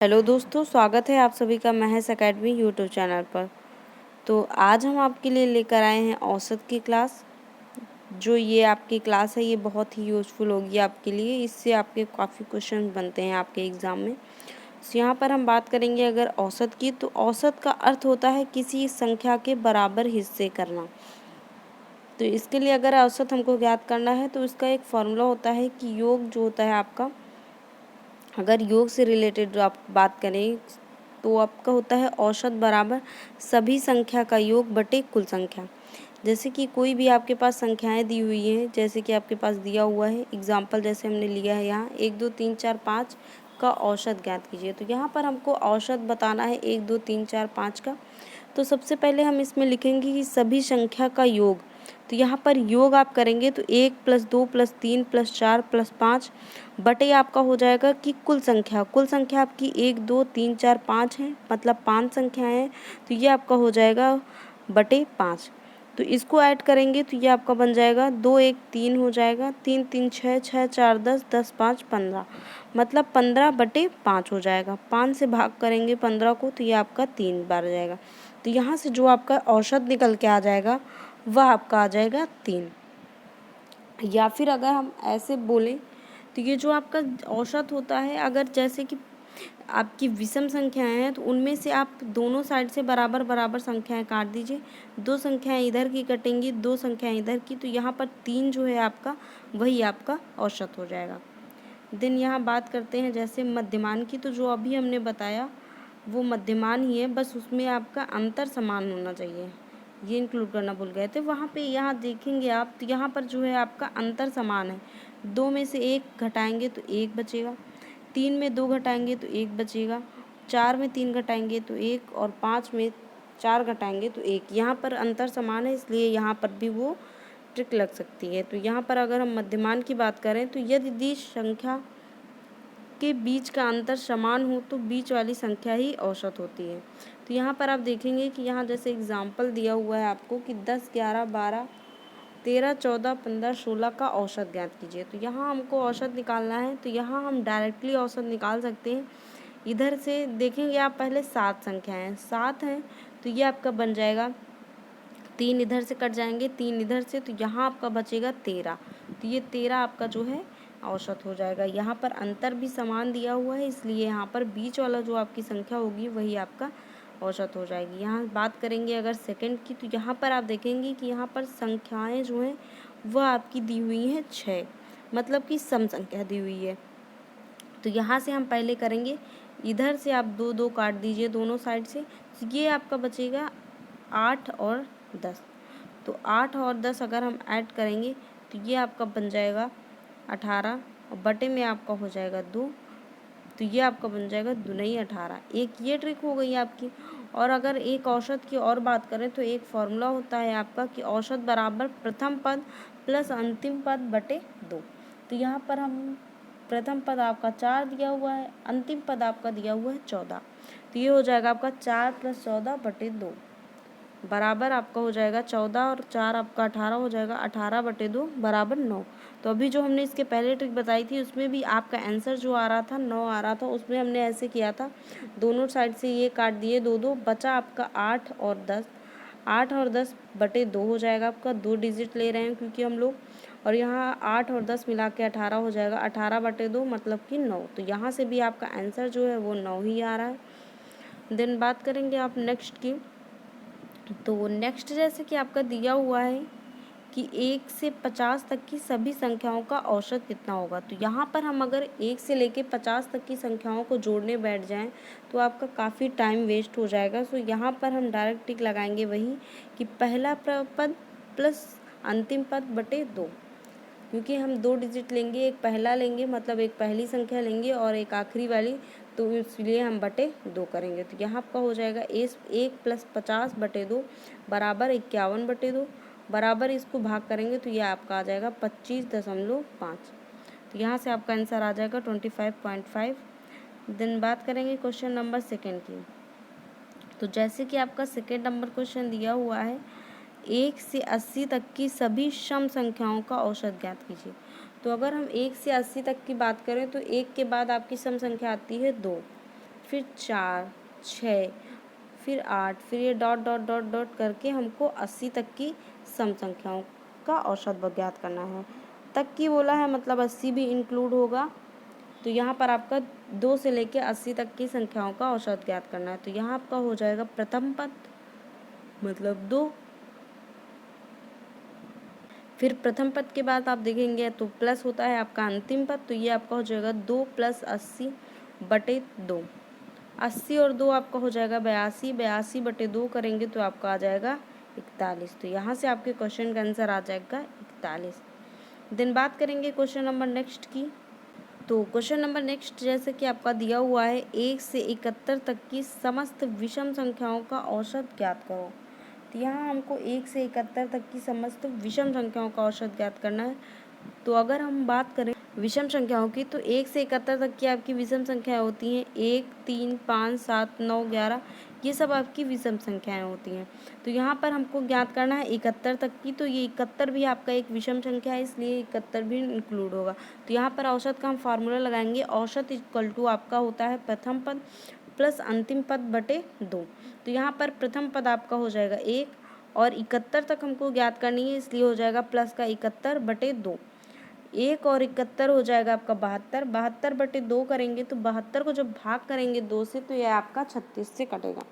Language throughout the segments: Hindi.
हेलो दोस्तों, स्वागत है आप सभी का महस एकेडमी यूट्यूब चैनल पर। तो आज हम आपके लिए लेकर आए हैं औसत की क्लास। जो ये आपकी क्लास है ये बहुत ही यूज़फुल होगी आपके लिए। इससे आपके काफ़ी क्वेश्चन बनते हैं आपके एग्ज़ाम में। तो यहाँ पर हम बात करेंगे अगर औसत की, तो औसत का अर्थ होता है किसी संख्या के बराबर हिस्से करना। तो इसके लिए अगर औसत हमको ज्ञात करना है तो इसका एक फॉर्मूला होता है कि योग जो होता है आपका, अगर योग से रिलेटेड आप बात करें तो आपका होता है औसत बराबर सभी संख्या का योग बटे कुल संख्या। जैसे कि कोई भी आपके पास संख्याएं दी हुई हैं, जैसे कि आपके पास दिया हुआ है एग्जाम्पल, जैसे हमने लिया है यहाँ 1 2 3 4 5 का औसत ज्ञात कीजिए। तो यहाँ पर हमको औसत बताना है 1 2 3 4 5 का। तो सबसे पहले हम इसमें लिखेंगे कि सभी संख्या का योग। तो यहाँ पर योग आप करेंगे तो 1 + 2 + 3 + 4 + 5 बटे आपका हो जाएगा कि कुल संख्या आपकी 1 2 3 4 5 है, मतलब 5 संख्याएं हैं। तो ये आपका हो जाएगा बटे 5। तो इसको ऐड करेंगे तो ये आपका बन जाएगा 2 1 3 हो जाएगा, 3 3 6 6 4 10 10 5 15, मतलब 15 बटे 5 हो जाएगा। 5 से भाग करेंगे 15 को तो ये आपका 3 बार जाएगा। तो यहाँ से जो आपका औसत निकल के आ जाएगा वह आपका आ जाएगा 3। या फिर अगर हम ऐसे बोलें तो ये जो आपका औसत होता है, अगर जैसे कि आपकी विषम संख्याएं हैं तो उनमें से आप दोनों साइड से बराबर बराबर संख्याएं काट दीजिए। 2 संख्याएं इधर की कटेंगी, 2 संख्याएं इधर की, तो यहाँ पर 3 जो है आपका वही आपका औसत हो जाएगा। देन यहाँ बात करते हैं जैसे मध्यमान की। तो जो अभी हमने बताया वो मध्यमान ही है, बस उसमें आपका अंतर समान होना चाहिए, ये इंक्लूड करना भूल गए थे। वहाँ पे यहाँ देखेंगे आप तो यहाँ पर जो है आपका अंतर समान है। 2 में से 1 घटाएंगे तो 1 बचेगा, 3 में 2 घटाएंगे तो 1 बचेगा, 4 में 3 घटाएंगे तो 1, और 5 में 4 घटाएंगे तो 1। यहाँ पर अंतर समान है इसलिए यहाँ पर भी वो ट्रिक लग सकती है। तो यहाँ पर अगर हम मध्यमान की बात करें तो यदि संख्या के बीच का अंतर समान हो तो बीच वाली संख्या ही औसत होती है। तो यहाँ पर आप देखेंगे कि यहाँ जैसे एग्जाम्पल दिया हुआ है आपको कि 10 11 12 13 14 15 16 का औसत ज्ञात कीजिए। तो यहाँ हमको औसत निकालना है, तो यहाँ हम डायरेक्टली औसत निकाल सकते हैं। इधर से देखेंगे आप पहले 7 संख्याएं 7 हैं, तो ये आपका बन जाएगा 3 इधर से कट जाएंगे, 3 इधर से, तो यहाँ आपका बचेगा 13। तो ये 13 आपका जो है औसत हो जाएगा। यहाँ पर अंतर भी समान दिया हुआ है इसलिए यहाँ पर बीच वाला जो आपकी संख्या होगी वही आपका औसत हो जाएगी। यहाँ बात करेंगे अगर सेकंड की, तो यहाँ पर आप देखेंगे कि यहाँ पर संख्याएं जो हैं वह आपकी दी हुई हैं 6, मतलब कि सम संख्या दी हुई है। तो यहाँ से हम पहले करेंगे, इधर से आप 2 2 काट दीजिए दोनों साइड से, तो ये आपका बचेगा 8 और 10। तो 8 और 10 अगर हम ऐड करेंगे तो ये आपका बन जाएगा 18, और बटे में आपका हो जाएगा 2, तो ये आपका बन जाएगा दुनई 18। एक ये ट्रिक हो गई आपकी। और अगर एक औसत की और बात करें तो एक फॉर्मूला होता है आपका कि औसत बराबर प्रथम पद प्लस अंतिम पद बटे 2। तो यहाँ पर हम प्रथम पद आपका 4 दिया हुआ है, अंतिम पद आपका दिया हुआ है 14, तो ये हो जाएगा आपका 4 + 14 बटे 2 बराबर आपका हो जाएगा 14, और 4 आपका 18 हो जाएगा, 18 बटे 2 बराबर 9। तो अभी जो हमने इसके पहले ट्रिक बताई थी उसमें भी आपका आंसर जो आ रहा था 9 आ रहा था, उसमें हमने ऐसे किया था, दोनों साइड से ये काट दिए 2 2, बचा आपका 8 और 10। 8 और 10 बटे 2 हो जाएगा आपका, 2 डिजिट ले रहे हैं क्योंकि हम लोग, और यहाँ 8 और 10 मिला के 18 हो जाएगा, 18 बटे 2 मतलब कि 9। तो यहाँ से भी आपका आंसर जो है वो 9 ही आ रहा है। देन बात करेंगे आप नेक्स्ट की। तो नेक्स्ट जैसे कि आपका दिया हुआ है कि 1 से 50 तक की सभी संख्याओं का औसत कितना होगा। तो यहाँ पर हम अगर 1 से लेके 50 तक की संख्याओं को जोड़ने बैठ जाएं तो आपका काफ़ी टाइम वेस्ट हो जाएगा। सो यहाँ पर हम डायरेक्ट टिक लगाएंगे वही कि पहला पद प्लस अंतिम पद बटे 2, क्योंकि हम 2 डिजिट लेंगे, एक पहला लेंगे मतलब एक पहली संख्या लेंगे और एक आखिरी वाली, तो इसलिए हम बटे 2 करेंगे। तो यहाँ आपका हो जाएगा 1 + 50 बटे 2 बराबर 51 बटे 2, बराबर इसको भाग करेंगे तो ये आपका आ जाएगा 25.5। तो यहाँ से आपका आंसर आ जाएगा 25.5। देन बात करेंगे क्वेश्चन नंबर सेकेंड की। तो जैसे कि आपका सेकेंड नंबर क्वेश्चन दिया हुआ है 1 से 80 तक की सभी सम संख्याओं का औसत ज्ञात कीजिए। तो अगर हम 1 से 80 तक की बात करें तो 1 के बाद आपकी सम संख्या आती है 2, फिर 4, 6, फिर 8, फिर ये डॉट डॉट डॉट डॉट करके हमको 80 तक की सम संख्याओं का औसत ज्ञात करना है। तक की बोला है मतलब 80 भी इंक्लूड होगा। तो यहाँ पर आपका 2 से लेके 80 तक की संख्याओं का औसत ज्ञात करना है। तो यहाँ आपका हो जाएगा प्रथम पद मतलब 2। फिर प्रथम पद के बाद आप देखेंगे तो प्लस होता है आपका अंतिम पद, तो ये आपका हो जाएगा 2 + 80/2। 80 और 2 आपका हो जाएगा 82, 82/2 करेंगे तो आपका आ जाएगा 41। तो यहाँ से आपके क्वेश्चन का आंसर आ जाएगा 41। देन बात करेंगे क्वेश्चन नंबर नेक्स्ट की। तो क्वेश्चन नंबर नेक्स्ट जैसे कि आपका दिया हुआ है 1 से 71 तक की समस्त विषम संख्याओं का औसत ज्ञात करो। तो यहाँ हमको 1 से 71 तक की समस्त विषम संख्याओं का औसत ज्ञात करना है। तो अगर हम बात करें विषम संख्याओं की, तो 1 से 71 तक की आपकी विषम संख्याएं होती हैं 1, 3, 5, 7, 9, 11, ये सब आपकी विषम संख्याएं होती हैं। तो यहाँ पर हमको ज्ञात करना है 71 तक की, तो ये 71 भी आपका एक विषम संख्या है, इसलिए 71 भी इंक्लूड होगा। तो यहाँ पर औसत का हम फार्मूला लगाएंगे, औसत इक्वल टू आपका होता है प्रथम पद प्लस अंतिम पद बटे 2। तो यहाँ पर प्रथम पद आपका हो जाएगा 1 और 71 तक हमको ज्ञात करनी है, इसलिए हो जाएगा प्लस का 71/2। 1 और 71 हो जाएगा आपका 72, 72/2 करेंगे तो 72 को जब भाग करेंगे 2 से तो यह आपका 36 से कटेगा।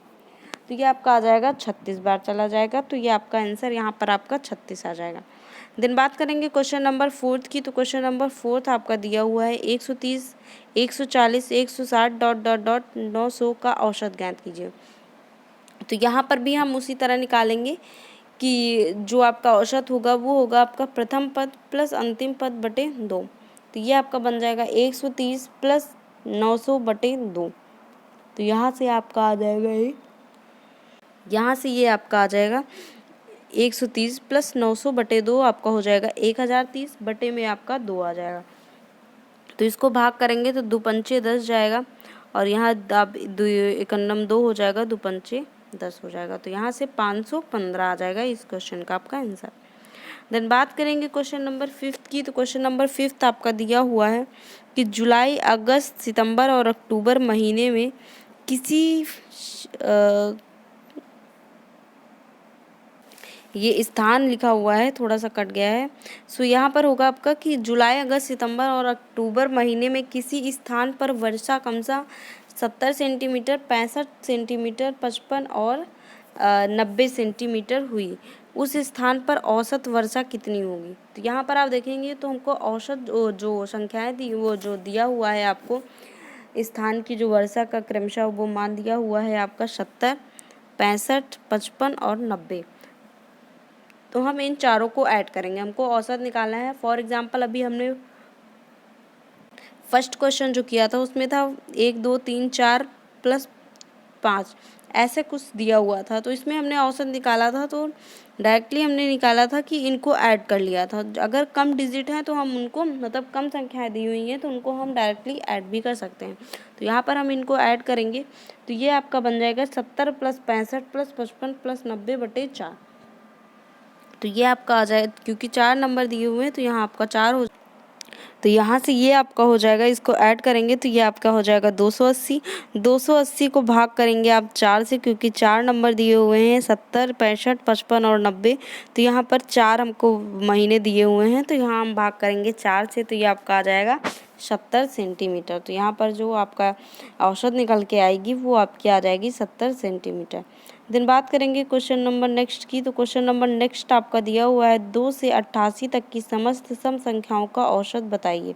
तो ये आपका आ जाएगा 36 बार चला जाएगा, तो ये आपका आंसर यहाँ पर आपका 36 आ जाएगा। देन बात करेंगे क्वेश्चन नंबर 4 की। तो क्वेश्चन नंबर 4 आपका दिया हुआ है 130, 140, 160 डॉट डॉट डॉट 900 का औसत ज्ञात कीजिए। तो यहाँ पर भी हम उसी तरह निकालेंगे कि जो आपका औसत होगा वो होगा आपका प्रथम पद प्लस अंतिम पद बटे 2। तो ये आपका बन जाएगा 130 + 900/2। तो यहाँ से आपका आ जाएगा ये आपका आ जाएगा 130 + 900/2 आपका हो जाएगा 1030 बटे में आपका 2 आ जाएगा। तो इसको भाग करेंगे तो 2 पंचे 10 जाएगा और यहाँ आप 2 हो जाएगा, 2 पंचे 10 हो जाएगा। तो यहाँ से 515 आ जाएगा इस क्वेश्चन का आपका आंसर। देन बात करेंगे क्वेश्चन नंबर 5 की। तो क्वेश्चन नंबर 5 आपका दिया हुआ है कि जुलाई, अगस्त, सितंबर और अक्टूबर महीने में किसी ये स्थान लिखा हुआ है, थोड़ा सा कट गया है। सो यहाँ पर होगा आपका कि जुलाई, अगस्त, सितंबर और अक्टूबर महीने में किसी स्थान पर वर्षा क्रमशः 70 सेंटीमीटर, 65 सेंटीमीटर, 55 और 90 सेंटीमीटर हुई। उस स्थान पर औसत वर्षा कितनी होगी। तो यहाँ पर आप देखेंगे तो हमको औसत जो संख्याएं दी, वो जो दिया हुआ है आपको स्थान की जो वर्षा का क्रमशः वो मान दिया हुआ है आपका 70, 65, 55 और 90। तो हम इन चारों को ऐड करेंगे, हमको औसत निकालना है। फॉर एग्जांपल अभी हमने फर्स्ट क्वेश्चन जो किया था उसमें था 1, 2, 3, 4 + 5 ऐसे कुछ दिया हुआ था, तो इसमें हमने औसत निकाला था। तो डायरेक्टली हमने निकाला था कि इनको ऐड कर लिया था। अगर कम डिजिट हैं तो हम उनको मतलब कम संख्याएं दी हुई हैं तो उनको हम डायरेक्टली ऐड भी कर सकते हैं। तो यहाँ पर हम इनको ऐड करेंगे तो ये आपका बन जाएगा 70 + 65 + 55 + 90/4। तो ये आपका आ जाए, क्योंकि 4 नंबर दिए हुए हैं तो यहाँ आपका 4 हो, तो यहाँ से ये आपका हो जाएगा, इसको ऐड करेंगे तो ये आपका हो जाएगा 280। 280 को भाग करेंगे आप 4 से, क्योंकि 4 नंबर दिए हुए हैं 70, 65, 55 और 90। तो यहाँ पर 4 हमको महीने दिए हुए हैं तो यहाँ हम भाग करेंगे 4 से, तो ये आपका आ जाएगा 70 सेंटीमीटर। तो यहाँ पर जो आपका औसत निकल के आएगी वो आपकी आ जाएगी 70 सेंटीमीटर। देन बात करेंगे क्वेश्चन नंबर नेक्स्ट की। तो क्वेश्चन नंबर नेक्स्ट आपका दिया हुआ है 2 से 88 तक की समस्त सम संख्याओं का औसत बताइए।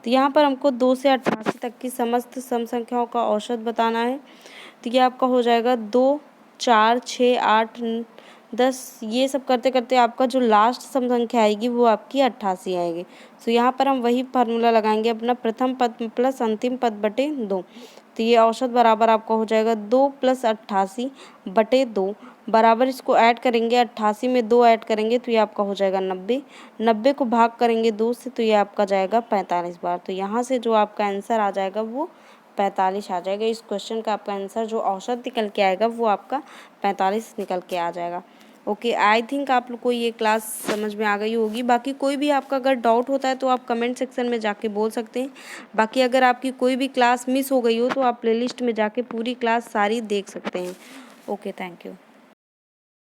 तो यहाँ पर हमको 2 से 88 तक की समस्त सम संख्याओं का औसत बताना है। तो ये आपका हो जाएगा 2, 4, 6, 8, 10, ये सब करते करते आपका जो लास्ट सम संख्या आएगी वो आपकी 88 आएगी। तो यहाँ पर हम वही फार्मूला लगाएंगे अपना, प्रथम पद प्लस अंतिम पद बटे 2। तो ये औसत बराबर आपका हो जाएगा 2 + 88/2 बराबर, इसको ऐड करेंगे 88 में 2 ऐड करेंगे तो ये आपका हो जाएगा 90। 90 को भाग करेंगे 2 से तो ये आपका जाएगा 45 बार। तो यहाँ से जो आपका आंसर आ जाएगा वो 45 आ जाएगा। इस क्वेश्चन का आपका आंसर जो औसत निकल के आएगा वो आपका 45 निकल के आ जाएगा। ओके, आई थिंक आप लोग को ये क्लास समझ में आ गई होगी। बाकी कोई भी आपका अगर डाउट होता है तो आप कमेंट सेक्शन में जाके बोल सकते हैं। बाकी अगर आपकी कोई भी क्लास मिस हो गई हो तो आप प्लेलिस्ट में जाके पूरी क्लास सारी देख सकते हैं। Okay, thank you.